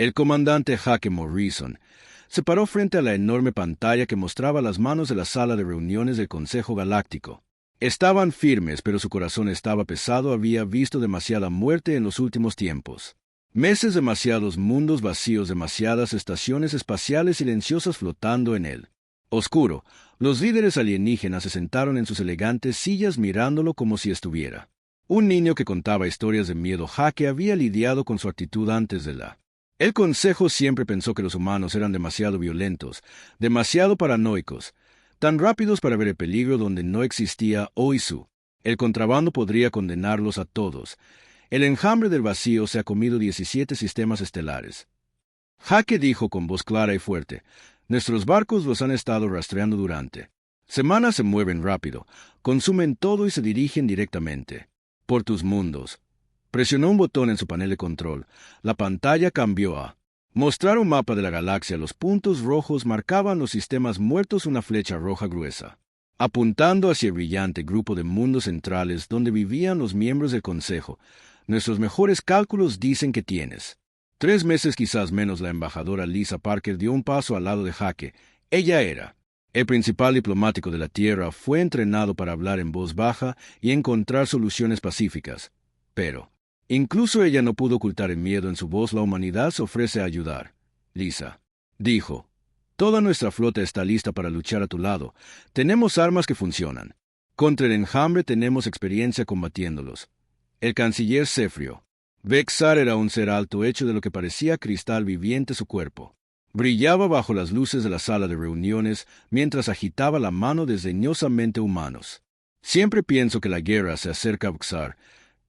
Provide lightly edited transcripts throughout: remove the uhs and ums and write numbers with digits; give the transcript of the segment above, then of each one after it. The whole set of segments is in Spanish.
El comandante Hake Morrison se paró frente a la enorme pantalla que mostraba las manos de la sala de reuniones del Consejo Galáctico. Estaban firmes, pero su corazón estaba pesado. Había visto demasiada muerte en los últimos tiempos. Meses, demasiados mundos vacíos, demasiadas estaciones espaciales silenciosas flotando en él. Oscuro, los líderes alienígenas se sentaron en sus elegantes sillas mirándolo como si estuviera. Un niño que contaba historias de miedo. Hake había lidiado con su actitud antes de la... El Consejo siempre pensó que los humanos eran demasiado violentos, demasiado paranoicos, tan rápidos para ver el peligro donde no existía Oizu. El contrabando podría condenarlos a todos. El enjambre del vacío se ha comido 17 sistemas estelares. Hake dijo con voz clara y fuerte: nuestros barcos los han estado rastreando durante semanas. Se mueven rápido, consumen todo y se dirigen directamente por tus mundos. Presionó un botón en su panel de control. La pantalla cambió a mostrar un mapa de la galaxia. Los puntos rojos marcaban los sistemas muertos, una flecha roja gruesa, apuntando hacia el brillante grupo de mundos centrales donde vivían los miembros del Consejo. Nuestros mejores cálculos dicen que tienes 3 meses, quizás menos. La embajadora Lisa Parker dio un paso al lado de Hake. Ella era el principal diplomático de la Tierra. Fue entrenado para hablar en voz baja y encontrar soluciones pacíficas. Pero incluso ella no pudo ocultar el miedo en su voz. La humanidad se ofrece a ayudar, Lisa, dijo. Toda nuestra flota está lista para luchar a tu lado. Tenemos armas que funcionan. Contra el enjambre tenemos experiencia combatiéndolos. El canciller se frió. Vexar era un ser alto hecho de lo que parecía cristal viviente. Su cuerpo brillaba bajo las luces de la sala de reuniones mientras agitaba la mano desdeñosamente. Humanos. Siempre pienso que la guerra se acerca a Vexar.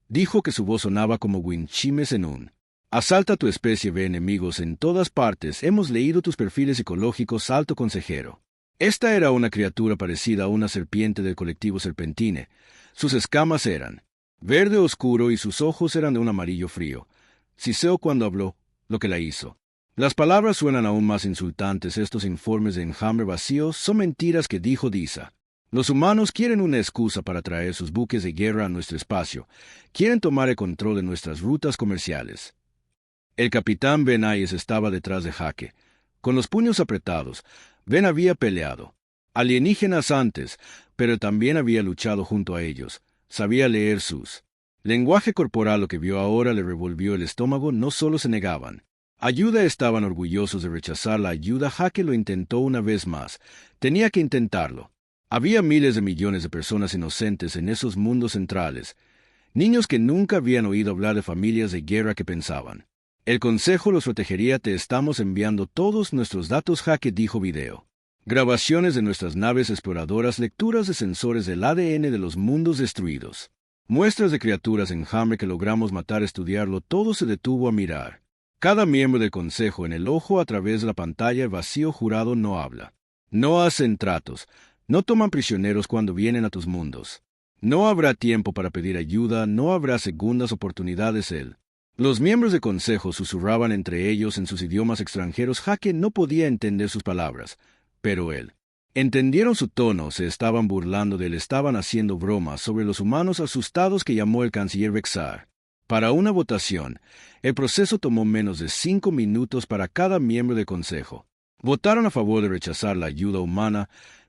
Dijo que su voz sonaba como winchimes en un asalta. Tu especie ve enemigos en todas partes. Hemos leído tus perfiles psicológicos, alto consejero. Esta era una criatura parecida a una serpiente del colectivo Serpentine. Sus escamas eran verde oscuro y sus ojos eran de un amarillo frío. Siseó cuando habló, lo que la hizo. Las palabras suenan aún más insultantes. Estos informes de enjambre vacío son mentiras que dijo Disa. Los humanos quieren una excusa para traer sus buques de guerra a nuestro espacio. Quieren tomar el control de nuestras rutas comerciales. El capitán Ben Ayes estaba detrás de Hake, con los puños apretados. Ben había peleado alienígenas antes, pero también había luchado junto a ellos. Sabía leer sus lenguaje corporal. Lo que vio ahora le revolvió el estómago. No solo se negaban ayuda, estaban orgullosos de rechazar la ayuda. Hake lo intentó una vez más. Tenía que intentarlo. Había miles de millones de personas inocentes en esos mundos centrales, niños que nunca habían oído hablar de familias de guerra que pensaban: el Consejo los protegería. Te estamos enviando todos nuestros datos, Hake dijo. Video, grabaciones de nuestras naves exploradoras, lecturas de sensores del ADN de los mundos destruidos, muestras de criaturas enjambre que logramos matar. Estudiarlo todo. Se detuvo a mirar cada miembro del Consejo en el ojo a través de la pantalla. El vacío jurado no habla. No hacen tratos. No toman prisioneros cuando vienen a tus mundos. No habrá tiempo para pedir ayuda. No habrá segundas oportunidades. Los miembros del Consejo susurraban entre ellos en sus idiomas extranjeros. Hake no podía entender sus palabras, pero él entendieron su tono. Se estaban burlando de él. Estaban haciendo bromas sobre los humanos asustados que llamó el canciller Vexar. Para una votación, el proceso tomó menos de 5 minutos para cada miembro del Consejo. Votaron a favor de rechazar la ayuda humana.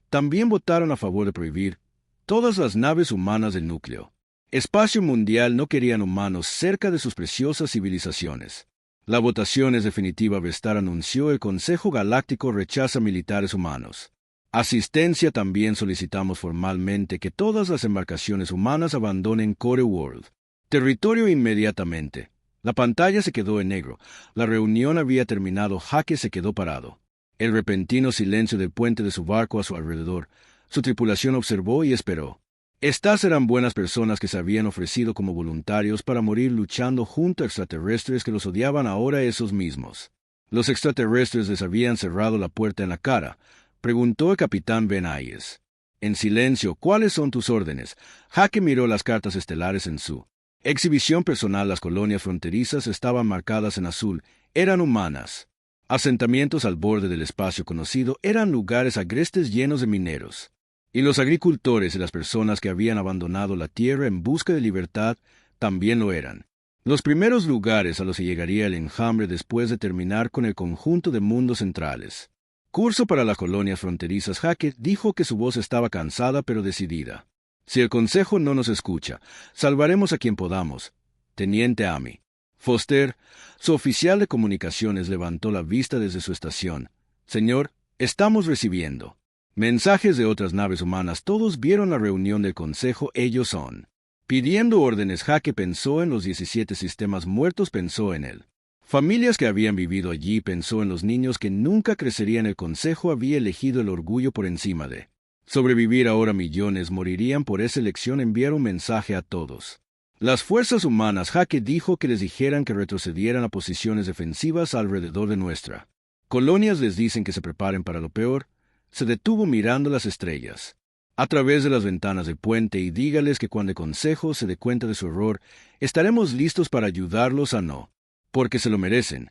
También votaron a favor de prohibir todas las naves humanas del núcleo espacio mundial. No querían humanos cerca de sus preciosas civilizaciones. La votación es definitiva. Vestar anunció: el Consejo Galáctico rechaza militares humanos. Asistencia. También solicitamos formalmente que todas las embarcaciones humanas abandonen Core World territorio inmediatamente. La pantalla se quedó en negro. La reunión había terminado. Hake se quedó parado. El repentino silencio del puente de su barco a su alrededor. Su tripulación observó y esperó. Estas eran buenas personas que se habían ofrecido como voluntarios para morir luchando junto a extraterrestres que los odiaban ahora esos mismos. Los extraterrestres les habían cerrado la puerta en la cara. Preguntó el capitán Ben Ayes. En silencio: ¿cuáles son tus órdenes? Hake miró las cartas estelares en su exhibición personal. Las colonias fronterizas estaban marcadas en azul. Eran humanas. Asentamientos al borde del espacio conocido. Eran lugares agrestes llenos de mineros. Y los agricultores y las personas que habían abandonado la tierra en busca de libertad también lo eran. Los primeros lugares a los que llegaría el enjambre después de terminar con el conjunto de mundos centrales. Curso para las colonias fronterizas. Hackett dijo que su voz estaba cansada pero decidida. Si el Consejo no nos escucha, salvaremos a quien podamos. Teniente Amy. Foster, su oficial de comunicaciones, levantó la vista desde su estación. Señor, estamos recibiendo mensajes de otras naves humanas. Todos vieron la reunión del Consejo. Ellos son pidiendo órdenes. Hackett pensó en los 17 sistemas muertos. Pensó en él. Familias que habían vivido allí. Pensó en los niños que nunca crecerían. El Consejo había elegido el orgullo por encima de sobrevivir. Ahora millones morirían por esa elección. Enviar un mensaje a todos las fuerzas humanas. Hackett dijo que les dijeran que retrocedieran a posiciones defensivas alrededor de nuestra colonias. Les dicen que se preparen para lo peor. Se detuvo mirando las estrellas a través de las ventanas del puente y dígales que cuando el Consejo se dé cuenta de su error, estaremos listos para ayudarlos. A no porque se lo merecen,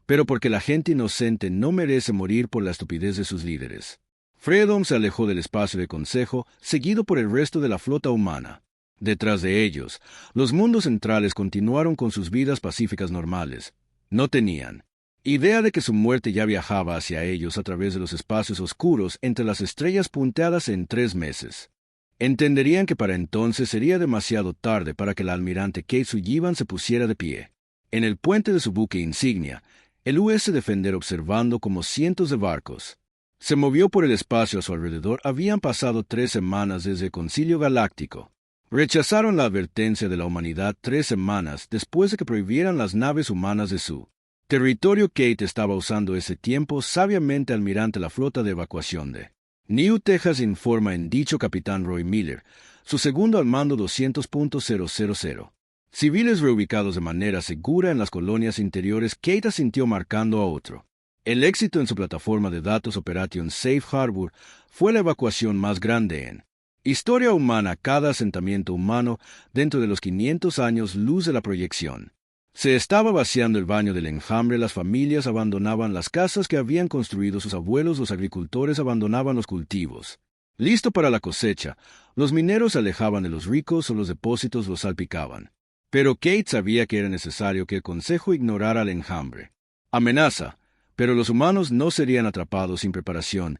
pero porque la gente inocente no merece morir por la estupidez de sus líderes. Freedom se alejó del espacio del Consejo, seguido por el resto de la flota humana. Detrás de ellos, los mundos centrales continuaron con sus vidas pacíficas normales. No tenían idea de que su muerte ya viajaba hacia ellos a través de los espacios oscuros entre las estrellas punteadas en 3 meses. Entenderían que para entonces sería demasiado tarde para que el almirante Kate Sullivan se pusiera de pie en el puente de su buque insignia, el US Defender, observando como cientos de barcos se movió por el espacio a su alrededor. Habían pasado 3 semanas desde el Concilio Galáctico. Rechazaron la advertencia de la humanidad 3 semanas después de que prohibieran las naves humanas de su territorio. Kate estaba usando ese tiempo sabiamente. Almirante, la flota de evacuación de New Texas, informa en dicho capitán Roy Miller, su segundo al mando. 200.000. Civiles reubicados de manera segura en las colonias interiores. Kate asintió marcando a otro. El éxito en su plataforma de datos Operation Safe Harbor fue la evacuación más grande en historia humana. Cada asentamiento humano dentro de los 500 años luz de la proyección. Se estaba vaciando el baño del enjambre. Las familias abandonaban las casas que habían construido sus abuelos. Los agricultores abandonaban los cultivos listo para la cosecha. Los mineros se alejaban de los ricos o los depósitos los salpicaban. Pero Kate sabía que era necesario que el Consejo ignorara el enjambre. Amenaza, pero los humanos no serían atrapados sin preparación.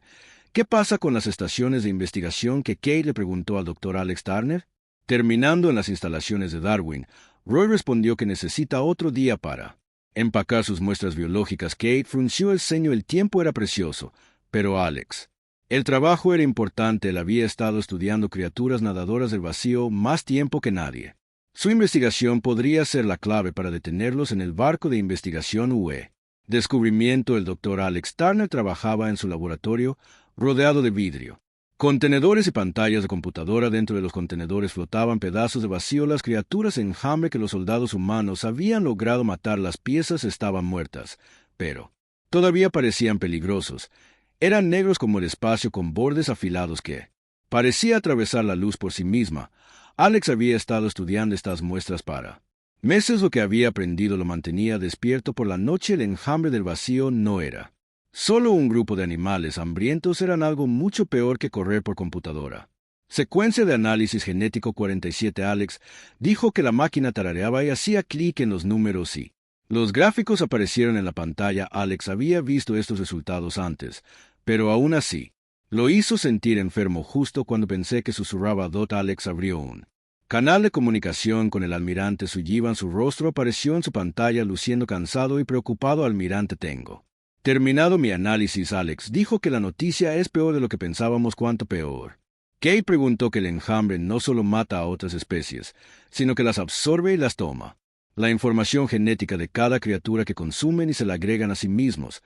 ¿Qué pasa con las estaciones de investigación? Que Kate le preguntó al Dr. Alex Turner. Terminando en las instalaciones de Darwin, Roy respondió que necesita otro día para empacar sus muestras biológicas. Kate frunció el ceño. El tiempo era precioso, pero Alex, el trabajo era importante. Él había estado estudiando criaturas nadadoras del vacío más tiempo que nadie. Su investigación podría ser la clave para detenerlos en el barco de investigación UE. Descubrimiento. El Dr. Alex Turner trabajaba en su laboratorio, rodeado de vidrio, contenedores y pantallas de computadora. Dentro de los contenedores flotaban pedazos de vacío. Las criaturas enjambre que los soldados humanos habían logrado matar. Las piezas estaban muertas, pero todavía parecían peligrosos. Eran negros como el espacio, con bordes afilados que parecía atravesar la luz por sí misma. Alex había estado estudiando estas muestras para meses. Lo que había aprendido lo mantenía despierto por la noche. El enjambre del vacío no era solo un grupo de animales hambrientos. Eran algo mucho peor que correr por computadora. Secuencia de análisis genético 47. Alex dijo que la máquina tarareaba y hacía clic en los números y los gráficos aparecieron en la pantalla. Alex había visto estos resultados antes, pero aún así lo hizo sentir enfermo. Justo cuando pensé que susurraba Alex abrió un canal de comunicación con el almirante Sullivan. Su rostro apareció en su pantalla luciendo cansado y preocupado. Almirante, tengo terminado mi análisis. Alex dijo que la noticia es peor de lo que pensábamos. ¿Cuánto peor? Kate preguntó. Que el enjambre no solo mata a otras especies, sino que las absorbe y las toma. La información genética de cada criatura que consumen y se la agregan a sí mismos.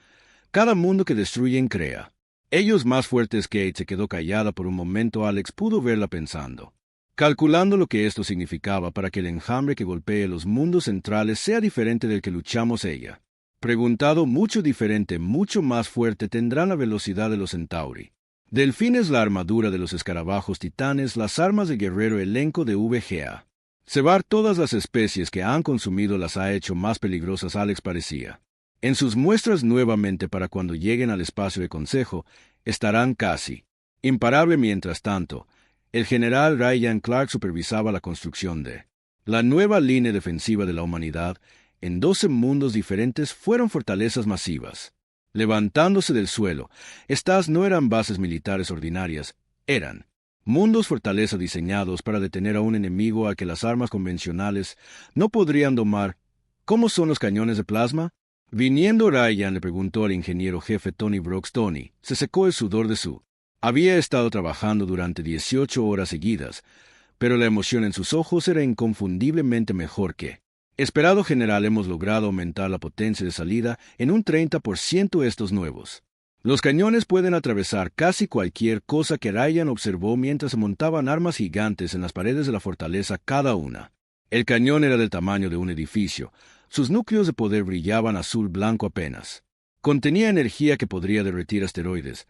Cada mundo que destruyen crea ellos más fuertes. Kate se quedó callada por un momento. Alex pudo verla pensando, calculando lo que esto significaba para que el enjambre que golpee los mundos centrales sea diferente del que luchamos. Ella preguntado. Mucho diferente, mucho más fuerte. Tendrán la velocidad de los Centauri, delfines, la armadura de los escarabajos, titanes, las armas de guerrero, elenco de VGA. Cebar todas las especies que han consumido las ha hecho más peligrosas. Alex parecía en sus muestras nuevamente. Para cuando lleguen al espacio de Consejo, estarán casi imparable. Mientras tanto, el general Ryan Clark supervisaba la construcción de La nueva línea defensiva de la humanidad, en 12 mundos diferentes, fueron fortalezas masivas. Levantándose del suelo, estas no eran bases militares ordinarias, eran mundos fortaleza diseñados para detener a un enemigo al que las armas convencionales no podrían domar. ¿Cómo son los cañones de plasma? Viniendo Ryan le preguntó al ingeniero jefe Tony Brooks. Tony se secó el sudor de su. Había estado trabajando durante 18 horas seguidas, pero la emoción en sus ojos era inconfundiblemente mejor que esperado. General, hemos logrado aumentar la potencia de salida en un 30% estos nuevos. Los cañones pueden atravesar casi cualquier cosa que Ryan observó mientras se montaban armas gigantes en las paredes de la fortaleza cada una. El cañón era del tamaño de un edificio. Sus núcleos de poder brillaban azul-blanco apenas. Contenía energía que podría derretir asteroides.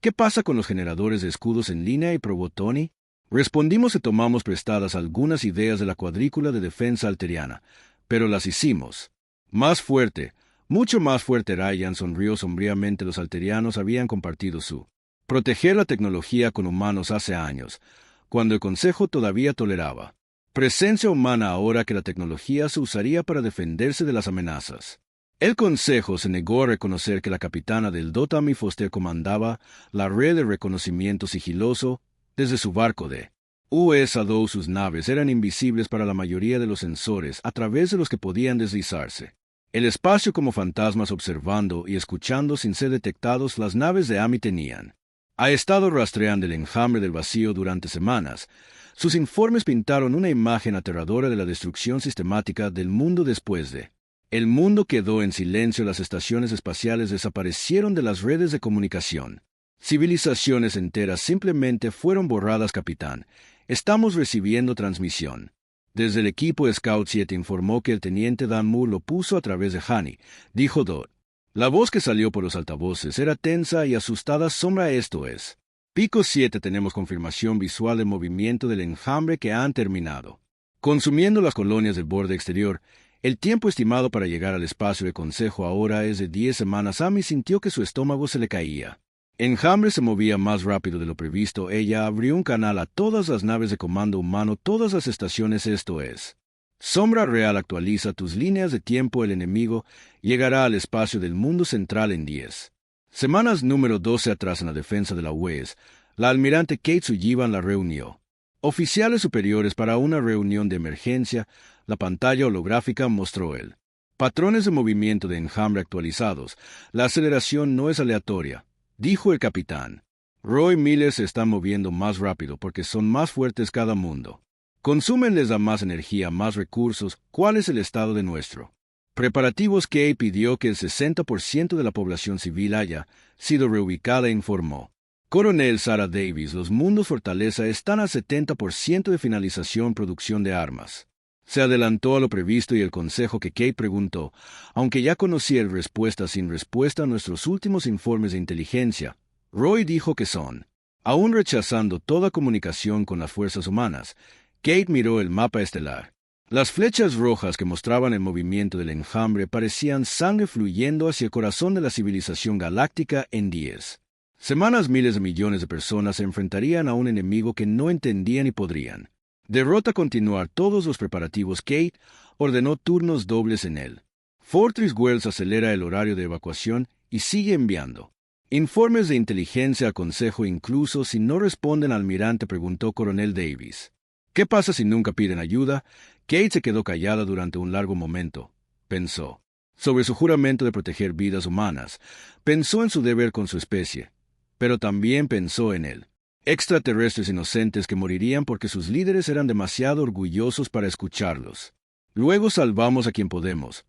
¿Qué pasa con los generadores de escudos en línea? Y probó Tony. Respondimos que tomamos prestadas algunas ideas de la cuadrícula de defensa alteriana, pero las hicimos más fuerte. Mucho más fuerte. Ryan sonrió sombríamente. Los alterianos habían compartido su proteger la tecnología con humanos hace años, cuando el Consejo todavía toleraba presencia humana. Ahora que la tecnología se usaría para defenderse de las amenazas, el Consejo se negó a reconocer que la capitana del Tammy Foster comandaba la red de reconocimiento sigiloso desde su barco de USA-2. Sus naves eran invisibles para la mayoría de los sensores a través de los que podían deslizarse el espacio como fantasmas, observando y escuchando sin ser detectados. Las naves de Amy tenían estado rastreando el enjambre del vacío durante semanas. Sus informes pintaron una imagen aterradora de la destrucción sistemática del mundo después de el mundo quedó en silencio. Las estaciones espaciales desaparecieron de las redes de comunicación. Civilizaciones enteras simplemente fueron borradas. Capitán, estamos recibiendo transmisión desde el equipo Scout 7. Informó que el teniente Dan Moore lo puso a través de Hani, dijo Dodd. La voz que salió por los altavoces era tensa y asustada. Sombra, esto es Pico 7. Tenemos confirmación visual del movimiento del enjambre que han terminado consumiendo las colonias del borde exterior. El tiempo estimado para llegar al espacio de Consejo ahora es de 10 semanas. Amy sintió que su estómago se le caía. Enjambre se movía más rápido de lo previsto. Ella abrió un canal a todas las naves de comando humano, todas las estaciones. Esto es Sombra Real, actualiza tus líneas de tiempo. El enemigo llegará al espacio del mundo central en 10 semanas. Número 12. Atrás en la defensa de la UES, la almirante Kate Sullivan la reunió oficiales superiores para una reunión de emergencia. La pantalla holográfica mostró el patrones de movimiento de enjambre actualizados. La aceleración no es aleatoria, dijo el capitán. Roy Miller se está moviendo más rápido porque son más fuertes cada mundo. Consumen les da más energía, más recursos. ¿Cuál es el estado de nuestro preparativos? Kay pidió que el 60% de la población civil haya sido reubicada. Informó Coronel Sarah Davis. Los mundos fortaleza están a 70% de finalización. Producción de armas se adelantó a lo previsto y el consejo que Kate preguntó, aunque ya conocía el respuesta sin respuesta a nuestros últimos informes de inteligencia. Roy dijo que son aún rechazando toda comunicación con las fuerzas humanas. Kate miró el mapa estelar. Las flechas rojas que mostraban el movimiento del enjambre parecían sangre fluyendo hacia el corazón de la civilización galáctica. En 10 semanas, miles de millones de personas se enfrentarían a un enemigo que no entendían y podrían derrota. Continuar todos los preparativos. Kate ordenó turnos dobles en él. Fortress Wells acelera el horario de evacuación y sigue enviando informes de inteligencia al Consejo incluso si no responden. Almirante, preguntó Coronel Davis. ¿Qué pasa si nunca piden ayuda? Kate se quedó callada durante un largo momento. Pensó sobre su juramento de proteger vidas humanas. Pensó en su deber con su especie. Pero también pensó en él. Extraterrestres inocentes que morirían porque sus líderes eran demasiado orgullosos para escucharlos. Luego salvamos a quien podemos,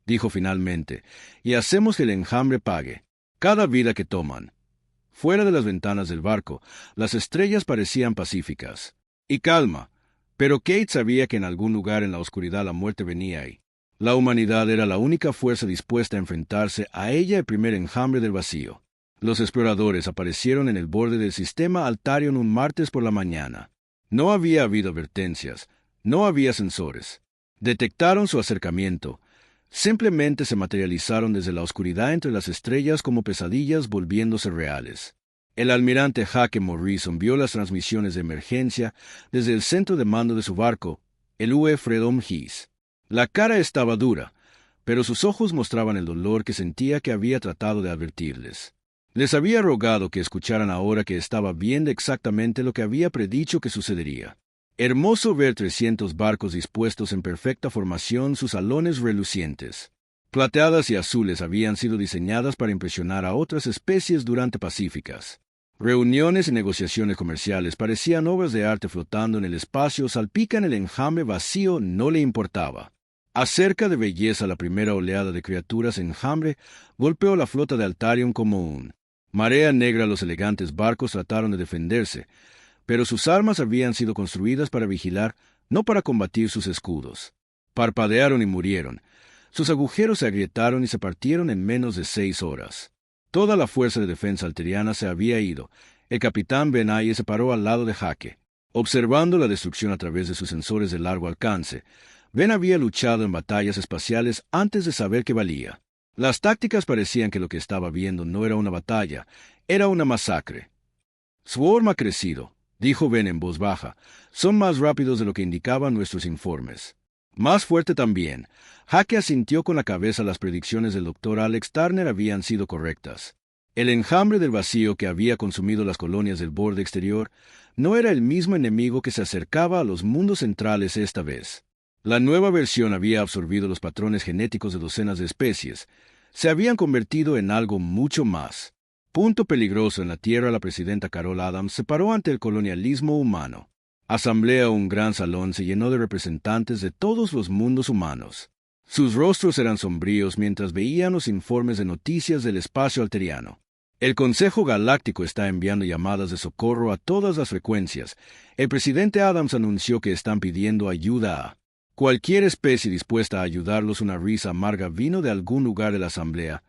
dijo finalmente, y hacemos que el enjambre pague cada vida que toman. Fuera de las ventanas del barco, las estrellas parecían pacíficas y calma, pero Kate sabía que en algún lugar en la oscuridad la muerte venía y la humanidad era la única fuerza dispuesta a enfrentarse a ella. El primer enjambre del vacío. Los exploradores aparecieron en el borde del sistema Altarion un martes por la mañana. No había habido advertencias, no había sensores. Detectaron su acercamiento. Simplemente se materializaron desde la oscuridad entre las estrellas como pesadillas volviéndose reales. El almirante Hake Morrison vio las transmisiones de emergencia desde el centro de mando de su barco. el UE Freedom His. La cara estaba dura, pero sus ojos mostraban el dolor que sentía que había tratado de advertirles. Les había rogado que escucharan ahora que estaba viendo exactamente lo que había predicho que sucedería. Hermoso ver 300 barcos dispuestos en perfecta formación, sus alones relucientes. Plateadas y azules habían sido diseñadas para impresionar a otras especies durante pacíficas. Reuniones y negociaciones comerciales parecían obras de arte flotando en el espacio, salpican el enjambre vacío, no le importaba. Acerca de belleza, la primera oleada de criaturas enjambre golpeó la flota de Altarion como un marea negra. Los elegantes barcos trataron de defenderse, pero sus armas habían sido construidas para vigilar, no para combatir sus escudos. Parpadearon y murieron. Sus agujeros se agrietaron y se partieron en menos de 6 horas. Toda la fuerza de defensa alteriana se había ido. El capitán Benaye se paró al lado de Jaque, observando la destrucción a través de sus sensores de largo alcance. Ben había luchado en batallas espaciales antes de saber qué valía. Las tácticas parecían que lo que estaba viendo no era una batalla, era una masacre. Swarm ha crecido, dijo Ben en voz baja. Son más rápidos de lo que indicaban nuestros informes. Más fuerte también. Jaque asintió con la cabeza. Las predicciones del Dr. Alex Turner habían sido correctas. El enjambre del vacío que había consumido las colonias del borde exterior no era el mismo enemigo que se acercaba a los mundos centrales esta vez. La nueva versión había absorbido los patrones genéticos de docenas de especies. Se habían convertido en algo mucho más. Punto peligroso en la Tierra. La presidenta Carol Adams se paró ante el colonialismo humano. Asamblea, un gran salón, se llenó de representantes de todos los mundos humanos. Sus rostros eran sombríos mientras veían los informes de noticias del espacio alteriano. El Consejo Galáctico está enviando llamadas de socorro a todas las frecuencias. El presidente Adams anunció que están pidiendo ayuda a cualquier especie dispuesta a ayudarlos. Una risa amarga vino de algún lugar de la asamblea.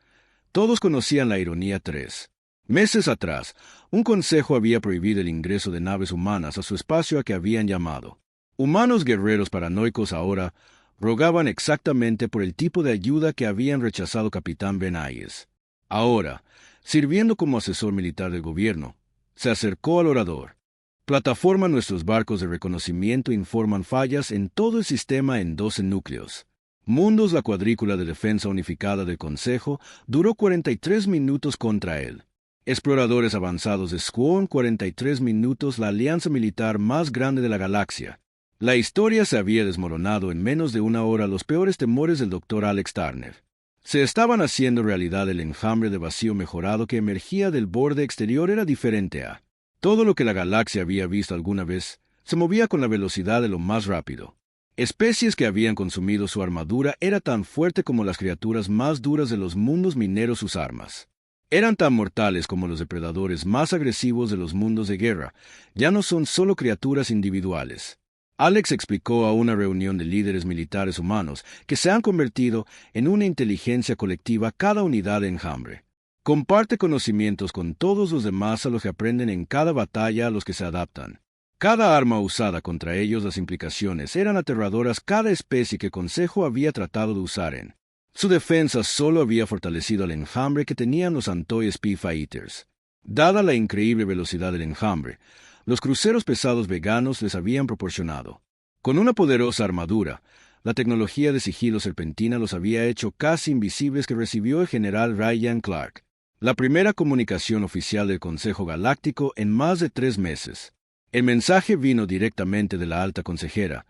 Todos conocían la ironía. 3 meses atrás, un consejo había prohibido el ingreso de naves humanas a su espacio a que habían llamado. Humanos guerreros paranoicos ahora rogaban exactamente por el tipo de ayuda que habían rechazado Capitán Benayes. Ahora, sirviendo como asesor militar del gobierno, se acercó al orador. Plataforma, nuestros barcos de reconocimiento informan fallas en todo el sistema en 12 núcleos. Mundos, la cuadrícula de defensa unificada del Consejo, duró 43 minutos contra él. Exploradores avanzados de Squorn, 43 minutos, la alianza militar más grande de la galaxia. La historia se había desmoronado en menos de una hora. Los peores temores del Dr. Alex Turner se estaban haciendo realidad. El enjambre de vacío mejorado que emergía del borde exterior era diferente a todo lo que la galaxia había visto alguna vez. Se movía con la velocidad de lo más rápido. Especies que habían consumido su armadura era tan fuerte como las criaturas más duras de los mundos mineros. Sus armas eran tan mortales como los depredadores más agresivos de los mundos de guerra. Ya no son solo criaturas individuales. Alex explicó a una reunión de líderes militares humanos que se han convertido en una inteligencia colectiva. Cada unidad de enjambre comparte conocimientos con todos los demás, a los que aprenden en cada batalla, a los que se adaptan. Cada arma usada contra ellos, las implicaciones eran aterradoras. Cada especie que el Consejo había tratado de usar en su defensa solo había fortalecido al enjambre que tenían los Antoy Speedfighters. Dada la increíble velocidad del enjambre, los cruceros pesados veganos les habían proporcionado. Con una poderosa armadura, la tecnología de sigilo serpentina los había hecho casi invisibles, que recibió el general Ryan Clark. La primera comunicación oficial del Consejo Galáctico en más de 3 meses. El mensaje vino directamente de la alta consejera,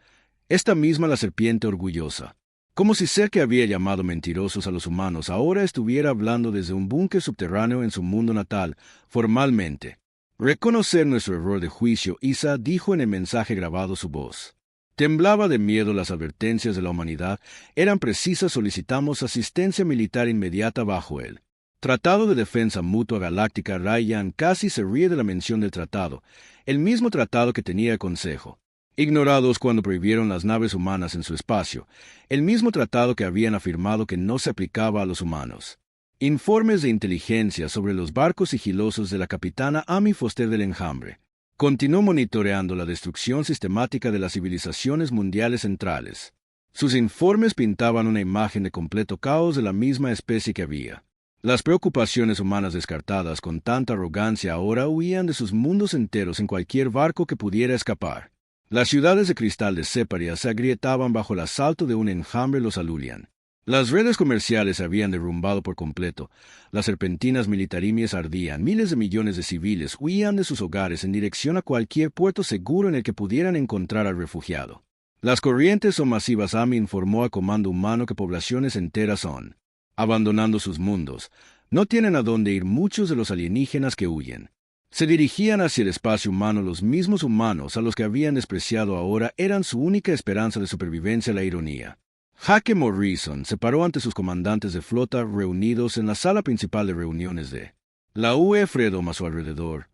esta misma la serpiente orgullosa. Como si ser que había llamado mentirosos a los humanos ahora estuviera hablando desde un búnker subterráneo en su mundo natal, formalmente. Reconocer nuestro error de juicio, Isa, dijo en el mensaje grabado su voz. Temblaba de miedo. Las advertencias de la humanidad eran precisas. Solicitamos asistencia militar inmediata bajo él. Tratado de Defensa Mutua Galáctica. Ryan casi se ríe de la mención del tratado, el mismo tratado que tenía el Consejo. Ignorados cuando prohibieron las naves humanas en su espacio, el mismo tratado que habían afirmado que no se aplicaba a los humanos. Informes de inteligencia sobre los barcos sigilosos de la capitana Amy Foster del enjambre. Continuó monitoreando la destrucción sistemática de las civilizaciones mundiales centrales. Sus informes pintaban una imagen de completo caos de la misma especie que había. Las preocupaciones humanas descartadas con tanta arrogancia ahora huían de sus mundos enteros en cualquier barco que pudiera escapar. Las ciudades de cristal de Separia se agrietaban bajo el asalto de un enjambre los Alulian. Las redes comerciales se habían derrumbado por completo, las serpentinas militarimias ardían, miles de millones de civiles huían de sus hogares en dirección a cualquier puerto seguro en el que pudieran encontrar al refugiado. Las corrientes o masivas AMI informó al comando humano que poblaciones enteras son, abandonando sus mundos, no tienen a dónde ir muchos de los alienígenas que huyen. Se dirigían hacia el espacio humano los mismos humanos a los que habían despreciado ahora eran su única esperanza de supervivencia la ironía. Hake Morrison se paró ante sus comandantes de flota reunidos en la sala principal de reuniones de la UE. Freedom a su alrededor.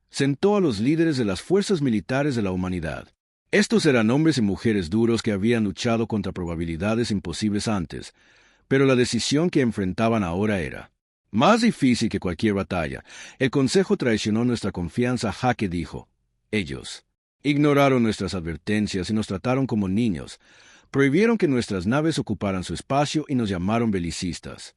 Sentó a los líderes de las fuerzas militares de la humanidad. Estos eran hombres y mujeres duros que habían luchado contra probabilidades imposibles antes, pero la decisión que enfrentaban ahora era más difícil que cualquier batalla. El Consejo traicionó nuestra confianza. Hake dijo. Ellos ignoraron nuestras advertencias y nos trataron como niños. Prohibieron que nuestras naves ocuparan su espacio y nos llamaron belicistas.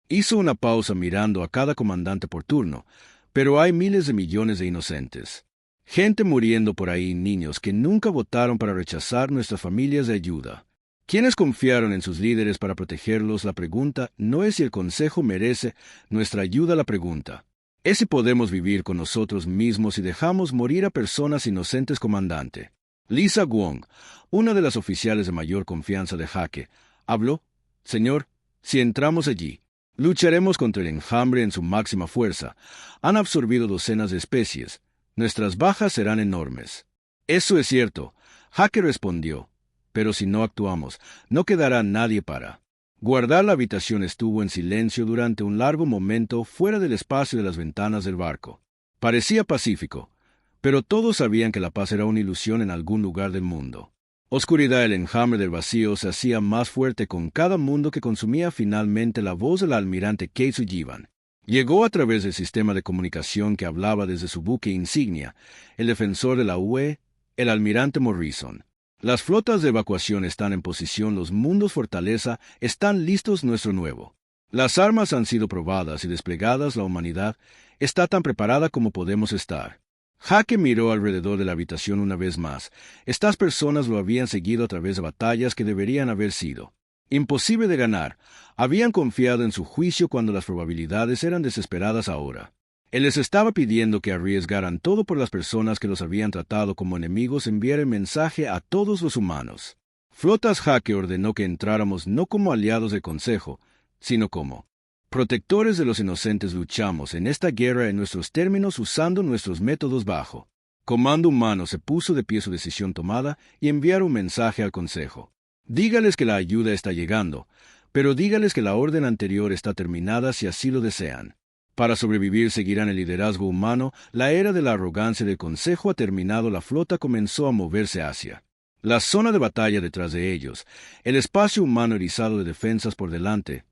Hizo una pausa mirando a cada comandante por turno, pero hay miles de millones de inocentes. Gente muriendo por ahí, niños que nunca votaron para rechazar nuestras familias de ayuda. ¿Quiénes confiaron en sus líderes para protegerlos? La pregunta no es si el Consejo merece nuestra ayuda, la pregunta es si podemos vivir con nosotros mismos y dejamos morir a personas inocentes. Comandante Lisa Wong, una de las oficiales de mayor confianza de Hake, habló. Señor, si entramos allí, lucharemos contra el enjambre en su máxima fuerza. Han absorbido docenas de especies. Nuestras bajas serán enormes. Eso es cierto, Hake respondió. Pero si no actuamos, no quedará nadie para guardar. La habitación estuvo en silencio durante un largo momento fuera del espacio de las ventanas del barco. Parecía pacífico, pero todos sabían que la paz era una ilusión en algún lugar del mundo. Oscuridad. El enjambre del vacío se hacía más fuerte con cada mundo que consumía. Finalmente la voz del almirante Kate Sullivan llegó a través del sistema de comunicación que hablaba desde su buque insignia, el defensor de la UE, el almirante Morrison. Las flotas de evacuación están en posición, los mundos fortaleza están listos. Nuestro nuevo. Las armas han sido probadas y desplegadas. La humanidad está tan preparada como podemos estar. Hake miró alrededor de la habitación una vez más. Estas personas lo habían seguido a través de batallas que deberían haber sido imposible de ganar. Habían confiado en su juicio cuando las probabilidades eran desesperadas ahora. Él les estaba pidiendo que arriesgaran todo por las personas que los habían tratado como enemigos. Enviar el mensaje a todos los humanos. Flotas. Hake ordenó que entráramos no como aliados del Consejo, sino como protectores de los inocentes. Luchamos en esta guerra en nuestros términos usando nuestros métodos. Bajo comando humano se puso de pie. Su decisión tomada y enviar un mensaje al Consejo. Dígales que la ayuda está llegando, pero dígales que la orden anterior está terminada si así lo desean. Para sobrevivir seguirán el liderazgo humano. La era de la arrogancia del Consejo ha terminado. La flota comenzó a moverse hacia la zona de batalla detrás de ellos, el espacio humano erizado de defensas por delante.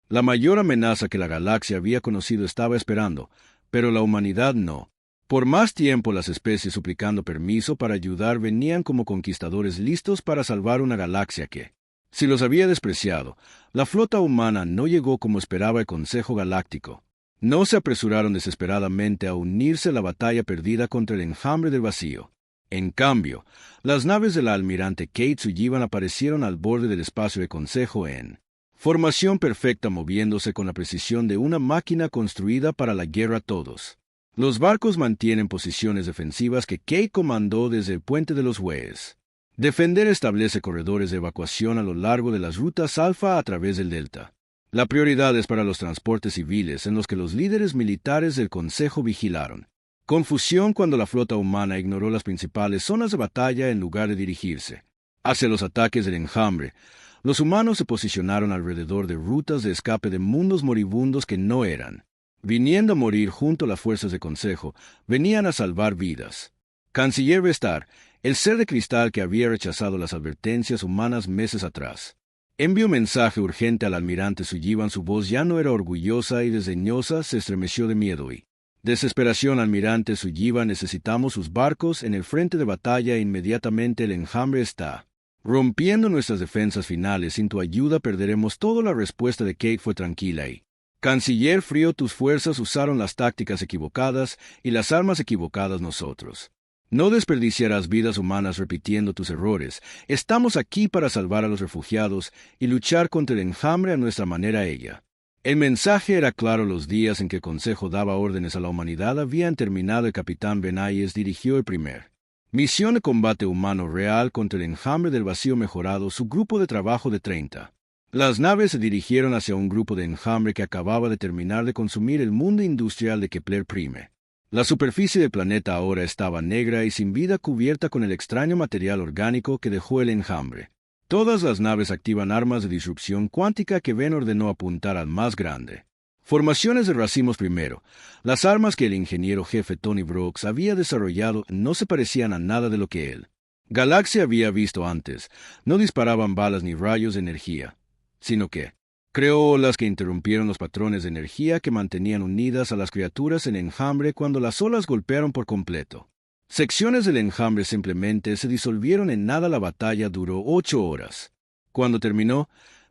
La mayor amenaza que la galaxia había conocido estaba esperando, pero la humanidad no. Por más tiempo las especies suplicando permiso para ayudar venían como conquistadores listos para salvar una galaxia que, si los había despreciado, la flota humana no llegó como esperaba el Consejo Galáctico. No se apresuraron desesperadamente a unirse a la batalla perdida contra el enjambre del vacío. En cambio, las naves de la almirante Kate Sullivan aparecieron al borde del espacio del Consejo en formación perfecta, moviéndose con la precisión de una máquina construida para la guerra. Todos los barcos mantienen posiciones defensivas que Kate comandó desde el puente de los Weyes. Defender establece corredores de evacuación a lo largo de las rutas alfa a través del delta. La prioridad es para los transportes civiles en los que los líderes militares del Consejo vigilaron. Confusión cuando la flota humana ignoró las principales zonas de batalla en lugar de dirigirse hacia los ataques del enjambre. Los humanos se posicionaron alrededor de rutas de escape de mundos moribundos que no eran viniendo a morir junto a las fuerzas de Consejo, venían a salvar vidas. Canciller Vestar, el ser de cristal que había rechazado las advertencias humanas meses atrás, envió mensaje urgente al almirante Sullivan. Su voz ya no era orgullosa y desdeñosa, se estremeció de miedo y desesperación. Almirante Sullivan, necesitamos sus barcos en el frente de batalla inmediatamente. El enjambre está rompiendo nuestras defensas finales. Sin tu ayuda perderemos todo. La respuesta de Kate fue tranquila y Canciller frío, tus fuerzas usaron las tácticas equivocadas y las armas equivocadas. Nosotros No desperdiciarás vidas humanas repitiendo tus errores. Estamos aquí para salvar a los refugiados y luchar contra el enjambre a nuestra manera ella. El mensaje era claro. Los días en que el Consejo daba órdenes a la humanidad habían terminado. El capitán Benayes dirigió el primer misión de combate humano real contra el enjambre del vacío mejorado, su grupo de trabajo de 30. Las naves se dirigieron hacia un grupo de enjambre que acababa de terminar de consumir el mundo industrial de Kepler Prime. La superficie del planeta ahora estaba negra y sin vida, cubierta con el extraño material orgánico que dejó el enjambre. Todas las naves activan armas de disrupción cuántica que Ben ordenó apuntar al más grande. Formaciones de racimos primero. Las armas que el ingeniero jefe Tony Brooks había desarrollado no se parecían a nada de lo que él, Galaxia, había visto antes. No disparaban balas ni rayos de energía, sino que creó olas que interrumpieron los patrones de energía que mantenían unidas a las criaturas en enjambre cuando las olas golpearon por completo. Secciones del enjambre simplemente se disolvieron en nada. La batalla duró 8 horas. Cuando terminó,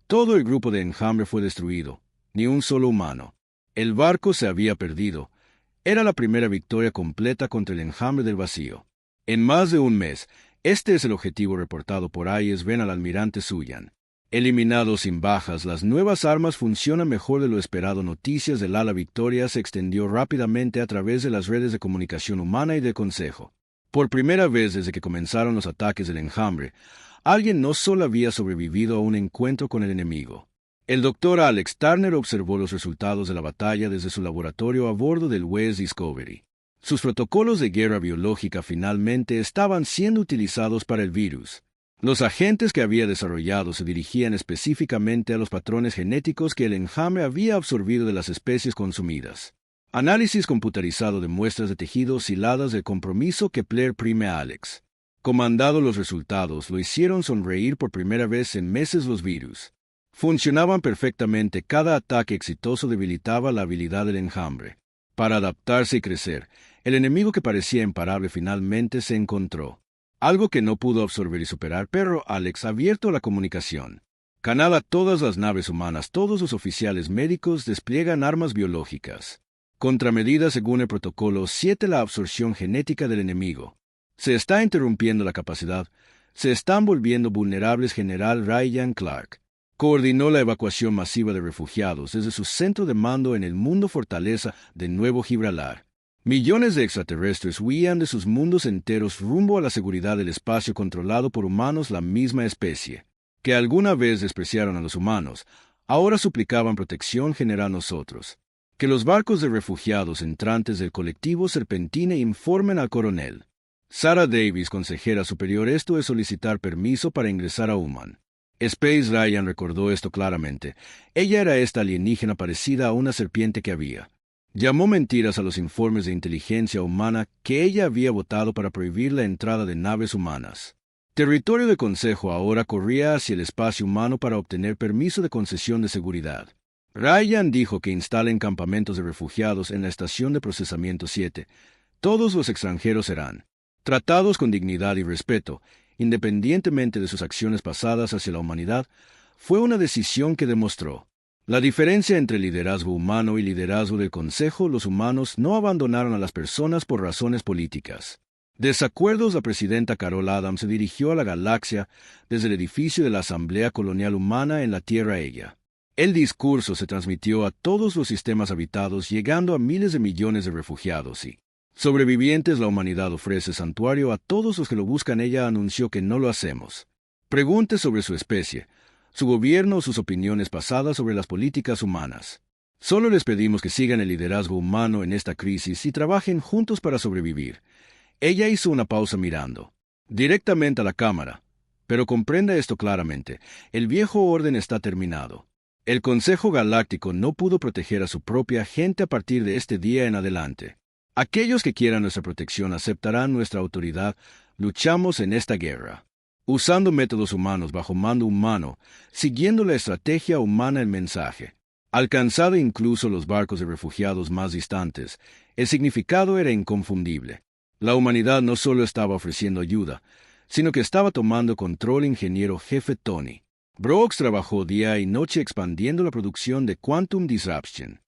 todo el grupo de enjambre fue destruido. Ni un solo humano. El barco se había perdido. Era la primera victoria completa contra el enjambre del vacío. En más de un mes, este es el objetivo reportado por Hayes Ben al almirante Suyan. Eliminados sin bajas, las nuevas armas funcionan mejor de lo esperado. Noticias del ala Victoria se extendió rápidamente a través de las redes de comunicación humana y del Consejo. Por primera vez desde que comenzaron los ataques del enjambre, alguien no solo había sobrevivido a un encuentro con el enemigo. El doctor Alex Turner observó los resultados de la batalla desde su laboratorio a bordo del West Discovery. Sus protocolos de guerra biológica finalmente estaban siendo utilizados para el virus. Los agentes que había desarrollado se dirigían específicamente a los patrones genéticos que el enjambre había absorbido de las especies consumidas. Análisis computarizado de muestras de tejidos hiladas del compromiso Kepler Prime Alex. Comandado los resultados, lo hicieron sonreír por primera vez en meses. Los virus funcionaban perfectamente. Cada ataque exitoso debilitaba la habilidad del enjambre para adaptarse y crecer. El enemigo que parecía imparable finalmente se encontró. Algo que no pudo absorber y superar, pero Alex ha abierto la comunicación. Canal a todas las naves humanas. Todos los oficiales médicos despliegan armas biológicas. Contramedida según el protocolo 7. La absorción genética del enemigo. Se está interrumpiendo la capacidad. Se están volviendo vulnerables. General Ryan Clark coordinó la evacuación masiva de refugiados desde su centro de mando en el mundo fortaleza de Nuevo Gibraltar. Millones de extraterrestres huían de sus mundos enteros rumbo a la seguridad del espacio controlado por humanos. La misma especie que alguna vez despreciaron a los humanos, ahora suplicaban protección general. Nosotros. Que los barcos de refugiados entrantes del colectivo Serpentine informen al coronel Sarah Davis, consejera superior. Esto es solicitar permiso para ingresar a Human Space. Ryan recordó esto claramente. Ella era esta alienígena parecida a una serpiente que había llamó mentiras a los informes de inteligencia humana que ella había votado para prohibir la entrada de naves humanas. Territorio del Consejo ahora corría hacia el espacio humano para obtener permiso de concesión de seguridad. Ryan dijo que instalen campamentos de refugiados en la estación de procesamiento 7. Todos los extranjeros serán tratados con dignidad y respeto, independientemente de sus acciones pasadas hacia la humanidad. Fue una decisión que demostró la diferencia entre liderazgo humano y liderazgo del Consejo. Los humanos no abandonaron a las personas por razones políticas. Desacuerdos. La presidenta Carol Adams se dirigió a la galaxia desde el edificio de la Asamblea Colonial Humana en la Tierra. Ella. El discurso se transmitió a todos los sistemas habitados, llegando a miles de millones de refugiados y sobrevivientes. La humanidad ofrece santuario a todos los que lo buscan. Ella anunció que no lo hacemos. Pregunte sobre su especie, su gobierno o sus opiniones pasadas sobre las políticas humanas. Solo les pedimos que sigan el liderazgo humano en esta crisis y trabajen juntos para sobrevivir. Ella hizo una pausa mirando directamente a la cámara. Pero comprenda esto claramente. El viejo orden está terminado. El Consejo Galáctico no pudo proteger a su propia gente a partir de este día en adelante. Aquellos que quieran nuestra protección aceptarán nuestra autoridad. Luchamos en esta guerra usando métodos humanos bajo mando humano, siguiendo la estrategia humana. El mensaje alcanzado incluso los barcos de refugiados más distantes. El significado era inconfundible. La humanidad no solo estaba ofreciendo ayuda, sino que estaba tomando control. Ingeniero jefe Tony Brooks trabajó día y noche expandiendo la producción de Quantum Disruption.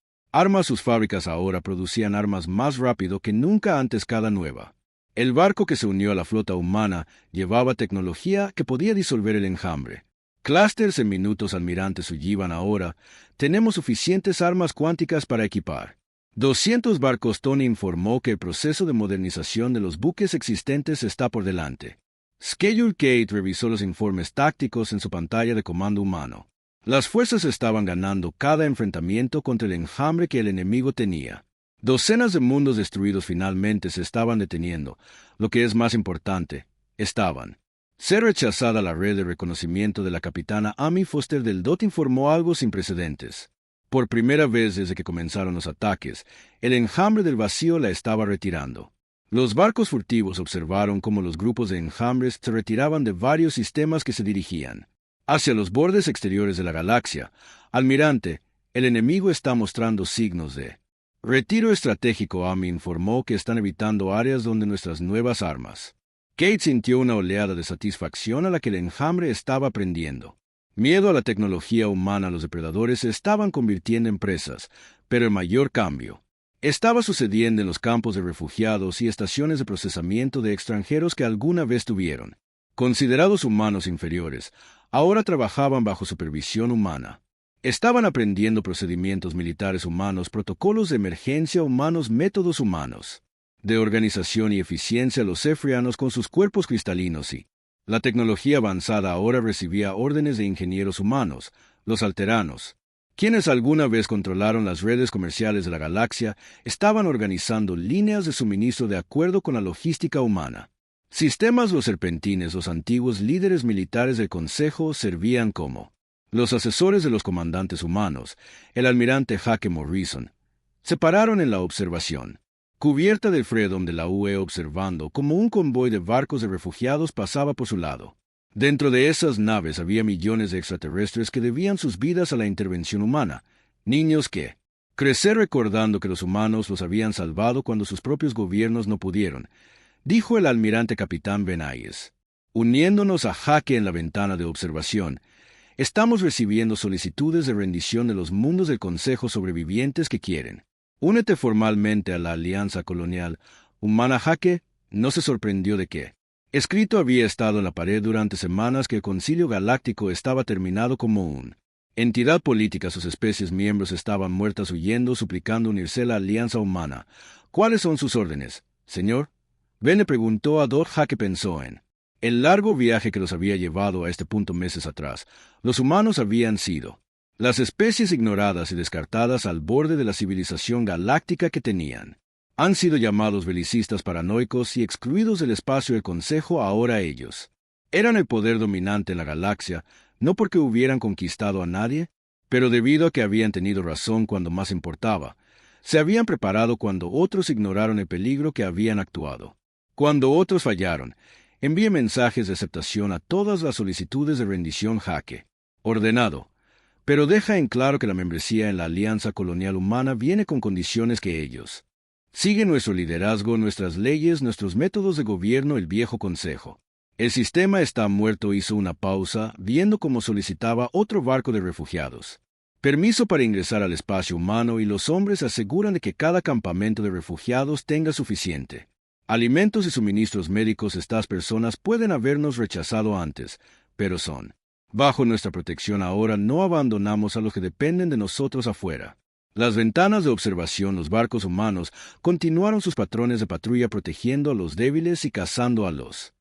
Sus fábricas ahora producían armas más rápido que nunca antes. Cada nueva El barco que se unió a la flota humana llevaba tecnología que podía disolver el enjambre. Clústeres en minutos, almirante Sullivan. Ahora tenemos suficientes armas cuánticas para equipar. 200 barcos. Tony informó que el proceso de modernización de los buques existentes está por delante. Schedule Kate revisó los informes tácticos en su pantalla de comando humano. Las fuerzas estaban ganando cada enfrentamiento contra el enjambre que el enemigo tenía. Docenas de mundos destruidos finalmente se estaban deteniendo. Lo que es más importante, estaban. Ser rechazada la red de reconocimiento de la capitana Amy Foster del DOT informó algo sin precedentes. Por primera vez desde que comenzaron los ataques, el enjambre del vacío la estaba retirando. Los barcos furtivos observaron cómo los grupos de enjambres se retiraban de varios sistemas que se dirigían hacia los bordes exteriores de la galaxia. Almirante, el enemigo está mostrando signos de retiro estratégico. Amy informó que están evitando áreas donde nuestras nuevas armas. Kate sintió una oleada de satisfacción a la que el enjambre estaba aprendiendo. Miedo a la tecnología humana. Los depredadores se estaban convirtiendo en presas, pero el mayor cambio estaba sucediendo en los campos de refugiados y estaciones de procesamiento de extranjeros que alguna vez tuvieron. Considerados humanos inferiores, ahora trabajaban bajo supervisión humana. Estaban aprendiendo procedimientos militares humanos, protocolos de emergencia humanos, métodos humanos de organización y eficiencia. Los Zefrianos con sus cuerpos cristalinos y la tecnología avanzada ahora recibía órdenes de ingenieros humanos, los alteranos, quienes alguna vez controlaron las redes comerciales de la galaxia, estaban organizando líneas de suministro de acuerdo con la logística humana. Sistemas. Los serpentines, los antiguos líderes militares del Consejo, servían como los asesores de los comandantes humanos. El almirante Hake Morrison se pararon en la observación cubierta del Freedom de la UE, observando cómo un convoy de barcos de refugiados pasaba por su lado. Dentro de esas naves había millones de extraterrestres que debían sus vidas a la intervención humana, niños que crecer recordando que los humanos los habían salvado cuando sus propios gobiernos no pudieron, dijo el almirante capitán Benayes. Uniéndonos a Hake en la ventana de observación, estamos recibiendo solicitudes de rendición de los mundos del Consejo sobrevivientes que quieren. Únete formalmente a la Alianza Colonial Humana. Hake no se sorprendió de que escrito había estado en la pared durante semanas que el Concilio Galáctico estaba terminado como una entidad política. Sus especies miembros estaban muertas huyendo, suplicando unirse a la Alianza Humana. ¿Cuáles son sus órdenes, señor? Ben le preguntó a Dot. Hake pensó en el largo viaje que los había llevado a este punto meses atrás. Los humanos habían sido las especies ignoradas y descartadas al borde de la civilización galáctica que tenían. Han sido llamados belicistas paranoicos y excluidos del espacio del Consejo. Ahora ellos eran el poder dominante en la galaxia, no porque hubieran conquistado a nadie, pero debido a que habían tenido razón cuando más importaba. Se habían preparado cuando otros ignoraron el peligro, que habían actuado cuando otros fallaron. Envíe mensajes de aceptación a todas las solicitudes de rendición. Hake ordenado, pero deja en claro que la membresía en la Alianza Colonial Humana viene con condiciones que ellos siguen nuestro liderazgo, nuestras leyes, nuestros métodos de gobierno. El viejo Consejo. El sistema está muerto. Hizo una pausa, viendo cómo solicitaba otro barco de refugiados permiso para ingresar al espacio humano, y los hombres aseguran de que cada campamento de refugiados tenga suficiente alimentos y suministros médicos. Estas personas pueden habernos rechazado antes, pero son bajo nuestra protección ahora. No abandonamos a los que dependen de nosotros afuera. Las ventanas de observación. Los barcos humanos continuaron sus patrones de patrulla, protegiendo a los débiles y cazando a los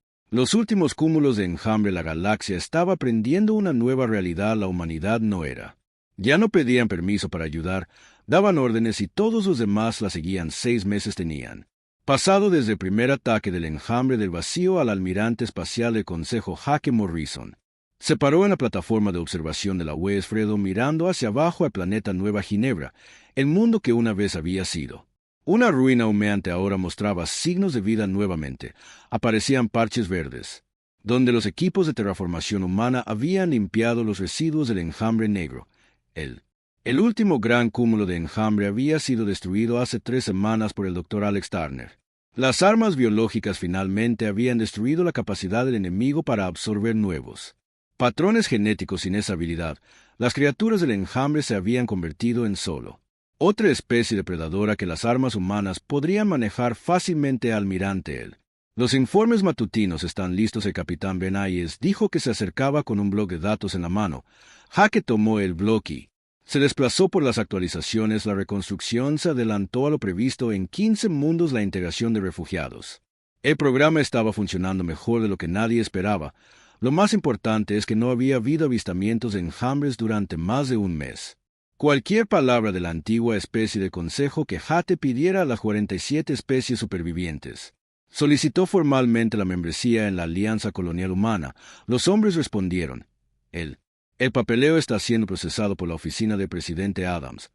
últimos cúmulos de enjambre. La galaxia estaba aprendiendo una nueva realidad. La humanidad no era. Ya no pedían permiso para ayudar, daban órdenes y todos los demás la seguían. 6 meses tenían pasado desde el primer ataque del enjambre del vacío. Al almirante espacial del Consejo Hake Morrison se paró en la plataforma de observación de la UES Fredo, mirando hacia abajo al planeta Nueva Ginebra, el mundo que una vez había sido una ruina humeante. Ahora mostraba signos de vida nuevamente. Aparecían parches verdes, donde los equipos de terraformación humana habían limpiado los residuos del enjambre negro. El último gran cúmulo de enjambre había sido destruido hace 3 semanas por el Dr. Alex Turner. Las armas biológicas finalmente habían destruido la capacidad del enemigo para absorber nuevos patrones genéticos. Sin esa habilidad, las criaturas del enjambre se habían convertido en solo otra especie depredadora que las armas humanas podrían manejar fácilmente. Almirante, Los informes matutinos están listos. El capitán Benayes dijo que se acercaba con un bloc de datos en la mano. Jaque tomó el bloque. Se desplazó por las actualizaciones. La reconstrucción se adelantó a lo previsto en 15 mundos. La integración de refugiados. El programa estaba funcionando mejor de lo que nadie esperaba. Lo más importante es que no había habido avistamientos de enjambres durante más de un mes. Cualquier palabra de la antigua especie de consejo que Jate pidiera a las 47 especies supervivientes. Solicitó formalmente la membresía en la Alianza Colonial Humana. Los hombres respondieron. El papeleo está siendo procesado por la oficina del presidente Adams.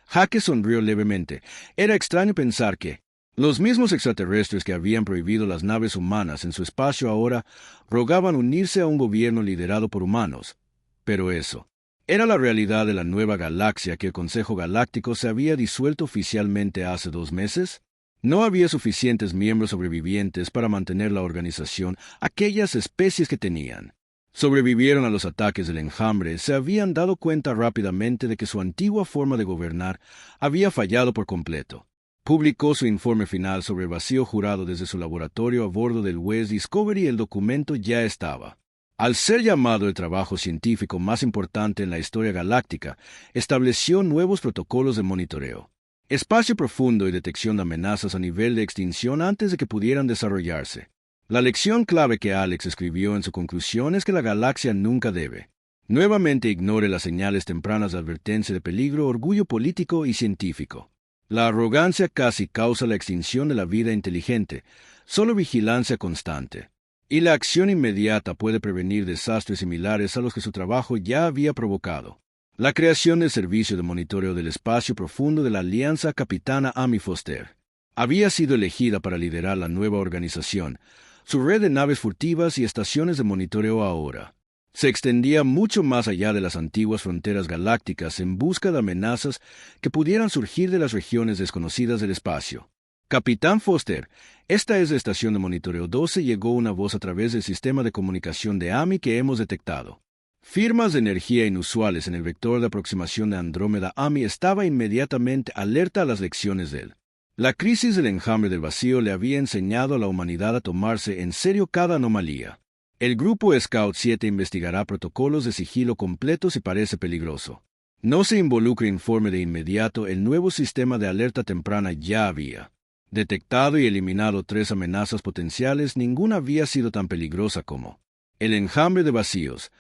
Jaque sonrió levemente. Era extraño pensar que los mismos extraterrestres que habían prohibido las naves humanas en su espacio ahora rogaban unirse a un gobierno liderado por humanos. Pero eso era la realidad de la nueva galaxia que el Consejo Galáctico se había disuelto oficialmente hace 2 meses. No había suficientes miembros sobrevivientes para mantener la organización. Aquellas especies que tenían sobrevivieron a los ataques del enjambre se habían dado cuenta rápidamente de que su antigua forma de gobernar había fallado por completo. Publicó su informe final sobre el vacío jurado desde su laboratorio a bordo del West Discovery. El documento ya estaba. Al ser llamado el trabajo científico más importante en la historia galáctica, estableció nuevos protocolos de monitoreo, espacio profundo y detección de amenazas a nivel de extinción antes de que pudieran desarrollarse. La lección clave que Alex escribió en su conclusión es que la galaxia nunca debe nuevamente ignore las señales tempranas de advertencia de peligro, orgullo político y científico. La arrogancia casi causa la extinción de la vida inteligente, solo vigilancia constante. Y la acción inmediata puede prevenir desastres similares a los que su trabajo ya había provocado. La creación del Servicio de Monitoreo del Espacio Profundo de la Alianza Capitana Amy Foster había sido elegida para liderar la nueva organización. Su red de naves furtivas y estaciones de monitoreo ahora se extendía mucho más allá de las antiguas fronteras galácticas en busca de amenazas que pudieran surgir de las regiones desconocidas del espacio. Capitán Foster, esta es la estación de monitoreo 12. Llegó una voz a través del sistema de comunicación de AMI que hemos detectado. Firmas de energía inusuales en el vector de aproximación de Andrómeda. AMI estaba inmediatamente alerta a las lecciones de él. La crisis del enjambre del vacío le había enseñado a la humanidad a tomarse en serio cada anomalía. El grupo Scout 7 investigará protocolos de sigilo completos y parece peligroso. No se involucre. Informe de inmediato. El nuevo sistema de alerta temprana ya había detectado y eliminado 3 amenazas potenciales. Ninguna había sido tan peligrosa como el enjambre de vacíos,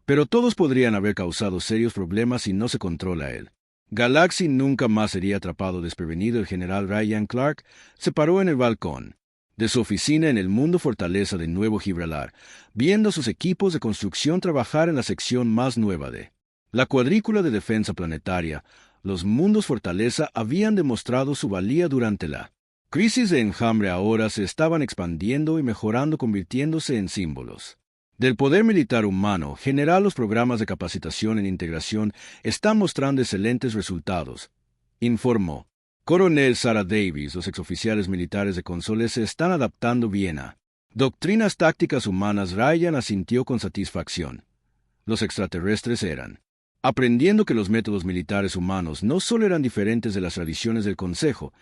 pero todos podrían haber causado serios problemas si no se controla él. Galaxy nunca más sería atrapado desprevenido. El general Ryan Clark se paró en el balcón de su oficina en el mundo fortaleza de Nuevo Gibraltar, viendo a sus equipos de construcción trabajar en la sección más nueva de la cuadrícula de defensa planetaria. Los mundos fortaleza habían demostrado su valía durante la crisis de enjambre. Ahora se estaban expandiendo y mejorando, convirtiéndose en símbolos del poder militar humano. General, los programas de capacitación en integración están mostrando excelentes resultados, informó. Coronel Sarah Davis, los exoficiales militares de Consoles se están adaptando bien a doctrinas tácticas humanas. Ryan asintió con satisfacción. Los extraterrestres eran aprendiendo que los métodos militares humanos no solo eran diferentes de las tradiciones del Consejo,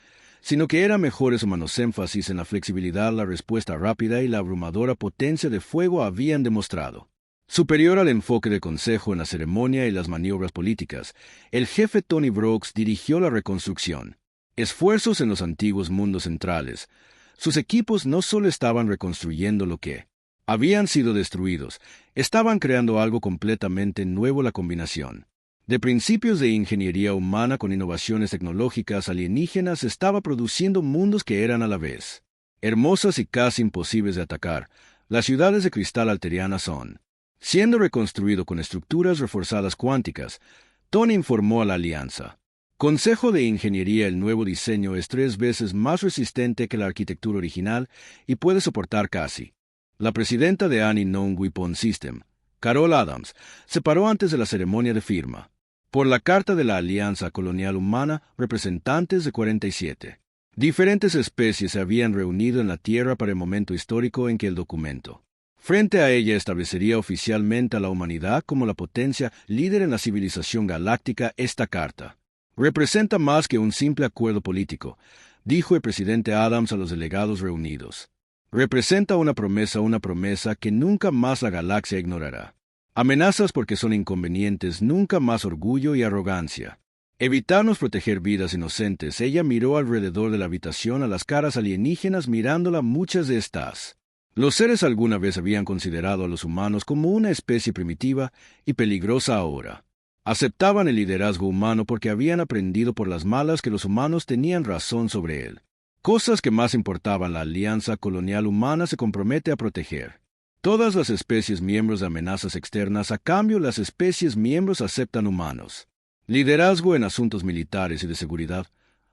sino que eran mejores. Humanos. Énfasis en la flexibilidad, la respuesta rápida y la abrumadora potencia de fuego habían demostrado superior al enfoque del Consejo en la ceremonia y las maniobras políticas. El jefe Tony Brooks dirigió la reconstrucción. Esfuerzos en los antiguos mundos centrales. Sus equipos no solo estaban reconstruyendo lo que habían sido destruidos, estaban creando algo completamente nuevo. La combinación de principios de ingeniería humana con innovaciones tecnológicas alienígenas estaba produciendo mundos que eran a la vez hermosas y casi imposibles de atacar. Las ciudades de cristal alteriana son siendo reconstruido con estructuras reforzadas cuánticas. Tony informó a la Alianza Consejo de Ingeniería. El nuevo diseño es 3 veces más resistente que la arquitectura original y puede soportar casi. La presidenta de Unknown Weapon System, Carol Adams, se paró antes de la ceremonia de firma. Por la Carta de la Alianza Colonial Humana, representantes de 47 diferentes especies se habían reunido en la Tierra para el momento histórico en que el documento frente a ella establecería oficialmente a la humanidad como la potencia líder en la civilización galáctica. Esta carta representa más que un simple acuerdo político, dijo el presidente Adams a los delegados reunidos. Representa una promesa que nunca más la galaxia ignorará. Amenazas porque son inconvenientes, nunca más orgullo y arrogancia. Evitarnos proteger vidas inocentes, ella miró alrededor de la habitación a las caras alienígenas mirándola muchas de estas. Los seres alguna vez habían considerado a los humanos como una especie primitiva y peligrosa ahora. Aceptaban el liderazgo humano porque habían aprendido por las malas que los humanos tenían razón sobre él. Cosas que más importaban, la alianza colonial humana se compromete a proteger. Todas las especies miembros de amenazas externas, a cambio las especies miembros aceptan humanos. Liderazgo en asuntos militares y de seguridad.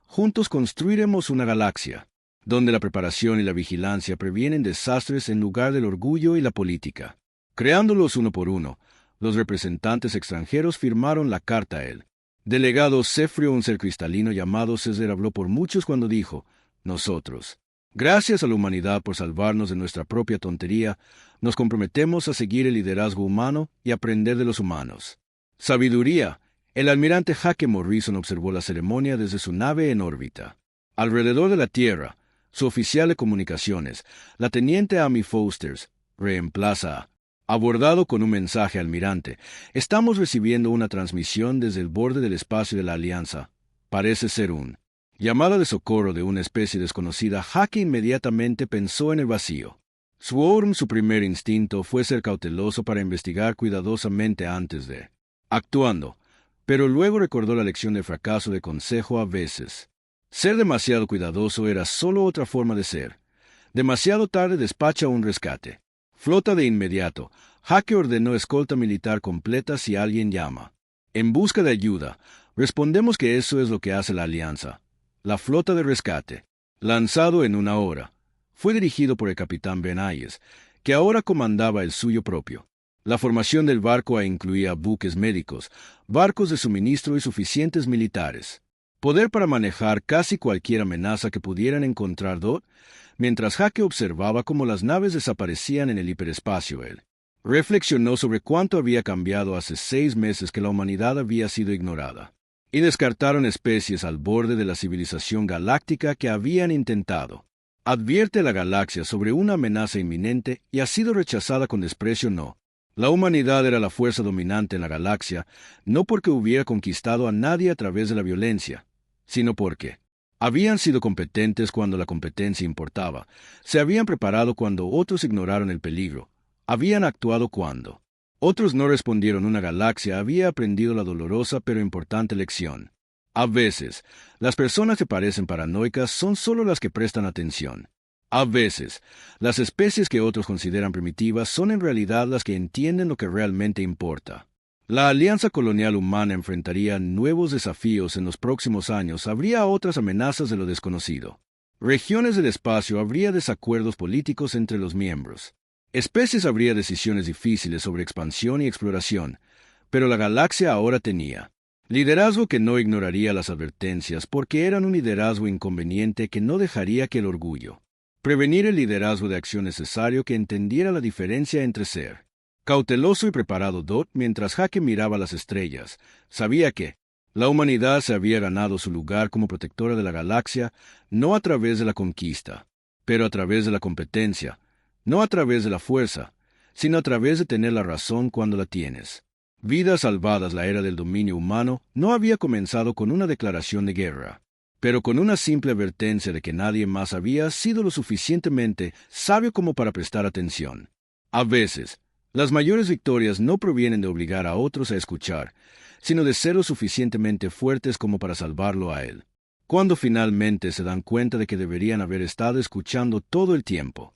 Juntos construiremos una galaxia, donde la preparación y la vigilancia previenen desastres en lugar del orgullo y la política. Creándolos uno por uno, los representantes extranjeros firmaron la carta a él. Delegado Cefrio, un ser cristalino llamado César, habló por muchos cuando dijo: nosotros, gracias a la humanidad por salvarnos de nuestra propia tontería, nos comprometemos a seguir el liderazgo humano y aprender de los humanos. Sabiduría. El almirante Jake Morrison observó la ceremonia desde su nave en órbita. Alrededor de la Tierra, su oficial de comunicaciones, la teniente Amy Foster, reemplaza, abordado con un mensaje: almirante, estamos recibiendo una transmisión desde el borde del espacio de la Alianza. Parece ser un llamada de socorro de una especie desconocida. Jake inmediatamente pensó en el vacío. Su primer instinto fue ser cauteloso para investigar cuidadosamente antes de actuando. Pero luego recordó la lección del fracaso de consejo a veces. Ser demasiado cuidadoso era solo otra forma de ser. Demasiado tarde despacha un rescate. Flota de inmediato. Jake ordenó escolta militar completa si alguien llama. En busca de ayuda, respondemos que eso es lo que hace la Alianza. La flota de rescate, lanzado en una hora, fue dirigido por el capitán Ben Ayes, que ahora comandaba el suyo propio. La formación del barco incluía buques médicos, barcos de suministro y suficientes militares. Poder para manejar casi cualquier amenaza que pudieran encontrar mientras Jake observaba cómo las naves desaparecían en el hiperespacio. Él reflexionó sobre cuánto había cambiado hace 6 meses que la humanidad había sido ignorada, y descartaron especies al borde de la civilización galáctica que habían intentado. Advierte a la galaxia sobre una amenaza inminente y ha sido rechazada con desprecio. No. La humanidad era la fuerza dominante en la galaxia, no porque hubiera conquistado a nadie a través de la violencia, sino porque habían sido competentes cuando la competencia importaba, se habían preparado cuando otros ignoraron el peligro, habían actuado cuando otros no respondieron. Una galaxia había aprendido la dolorosa pero importante lección. A veces, las personas que parecen paranoicas son solo las que prestan atención. A veces, las especies que otros consideran primitivas son en realidad las que entienden lo que realmente importa. La alianza colonial humana enfrentaría nuevos desafíos en los próximos años. Habría otras amenazas de lo desconocido. Regiones del espacio, habría desacuerdos políticos entre los miembros. Especies, habría decisiones difíciles sobre expansión y exploración. Pero la galaxia ahora tenía liderazgo que no ignoraría las advertencias, porque eran un liderazgo inconveniente que no dejaría que el orgullo prevenir el liderazgo de acción necesario que entendiera la diferencia entre ser cauteloso y preparado. Mientras Jake miraba las estrellas, sabía que la humanidad se había ganado su lugar como protectora de la galaxia, no a través de la conquista, pero a través de la competencia, no a través de la fuerza, sino a través de tener la razón cuando la tienes. Vidas salvadas. La era del dominio humano no había comenzado con una declaración de guerra, pero con una simple advertencia de que nadie más había sido lo suficientemente sabio como para prestar atención. A veces, las mayores victorias no provienen de obligar a otros a escuchar, sino de ser lo suficientemente fuertes como para salvarlo a él, cuando finalmente se dan cuenta de que deberían haber estado escuchando todo el tiempo.